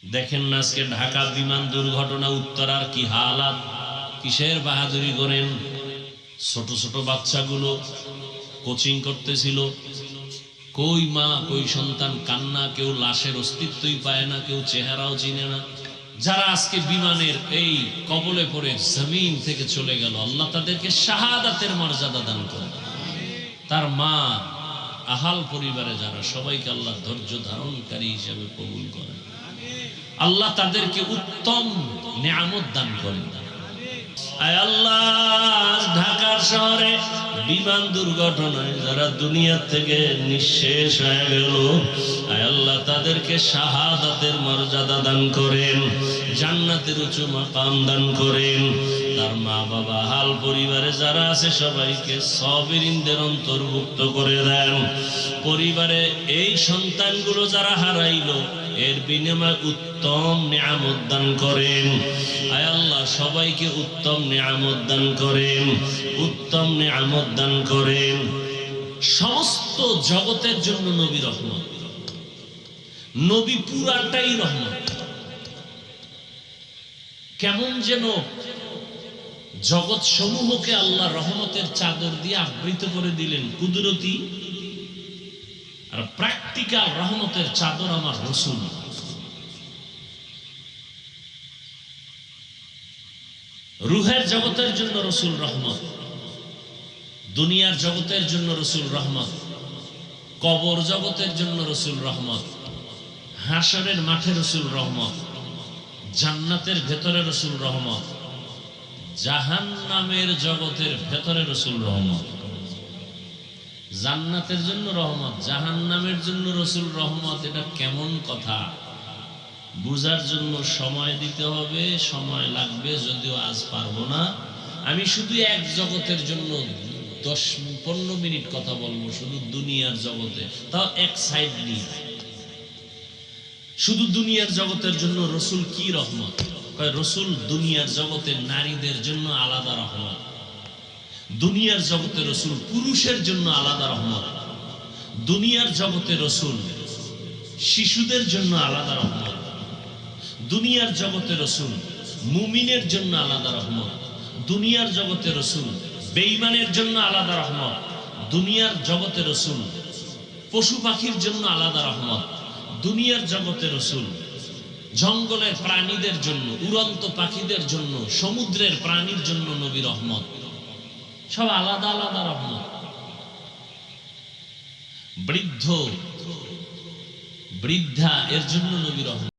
দেখেন না আজকে ঢাকা বিমান দুর্ঘটনা, উত্তরার কি হালাত, কিসের বাহাদুরি করেন। ছোট ছোট বাচ্চাগুলো কোচিং করতেছিল, কই মা কই সন্তান, কান্না, কেউ লাশের অস্তিত্বই পায় না, কেউ চেহারাও চিনে না। যারা আজকে বিমানের এই কবলে পড়ে জমিন থেকে চলে গেল, আল্লাহ তাদেরকে শাহাদাতের মর্যাদা দান করে। তার মা, আহাল পরিবারে যারা, সবাইকে আল্লাহ ধৈর্য ধারণকারী হিসেবে কবুল করেন। আল্লাহ তাদেরকে উত্তম নিয়ামত দান করেন। আয় আল্লাহ, ঢাকার শহরে বিমান দুর্ঘটনায় যারা দুনিয়া থেকে নিঃশেষ হয়ে গেল, আয় আল্লাহ তাদেরকে শাহাদাতের মর্যাদা দান করেন, জান্নাতের উঁচু মাকাম দান করেন। তার মা বাবা, হাল পরিবারে যারা আছে সবাইকে সাবিরিনদের অন্তর্ভুক্ত করে দেন। পরিবারে এই সন্তানগুলো যারা হারাইলো, এর বিনিময়ে উত্তম নিয়ামত দান করেন। আয় আল্লাহ সবাইকে উত্তম নিয়ামত দান করেন, উত্তম নিয়ামত দান করেন। সমস্ত জগতের জন্য নবী রহমত, নবী পুরাটাই রহমত। কেমন যেন জগৎ সমূহকে আল্লাহ রহমতের চাদর দিয়ে আবৃত করে দিলেন। কুদরতি আর প্র্যাকটিক্যাল রহমতের চাদর আমার রাসূল। রুহের জগতের জন্য রাসূল রহমত, দুনিয়ার জগতের জন্য রাসূল রহমত, কবর জগতের জন্য রাসূল রহমত, হাশরের মাঠে রাসূল রহমত, জান্নাতের ভেতরে রাসূল রহমত, জাহান্নামের জগতের ভেতরে রাসূল রহমত। জান্নাতের জন্য রহমত, জাহান্নামের জন্য রাসূল রহমত। এটা কেমন কথা? বুঝার জন্য সময় দিতে হবে, সময় লাগবে, যদিও আজ পারবো না। আমি শুধু এক জগতের জন্য 10-15 মিনিট কথা বলবো, শুধু দুনিয়ার জগতে, তাও এক সাইড নিয়ে। শুধু দুনিয়ার জগতের জন্য রাসূল কি রহমত? রাসূল দুনিয়ার জগতে নারীদের জন্য আলাদা রহমত, দুনিয়ার জগতে রাসূল পুরুষের জন্য আলাদা রহমত, দুনিয়ার জগতে রাসূল শিশুদের জন্য আলাদা রহমত, দুনিয়ার জগতে রাসূল মুমিনের জন্য আলাদা রহমত, দুনিয়ার জগতে রাসূল বেঈমানের জন্য আলাদা রহমত, দুনিয়ার জগতে রাসূল পশু পাখির জন্য আলাদা রহমত, দুনিয়ার জগতে রাসূল জঙ্গলের প্রাণীদের জন্য, উড়ন্ত পাখিদের জন্য, সমুদ্রের প্রাণীর জন্য নবী রহমত। সব আলাদা আলাদা রহমত। বৃদ্ধ বৃদ্ধা এর জন্য নবী রহমত।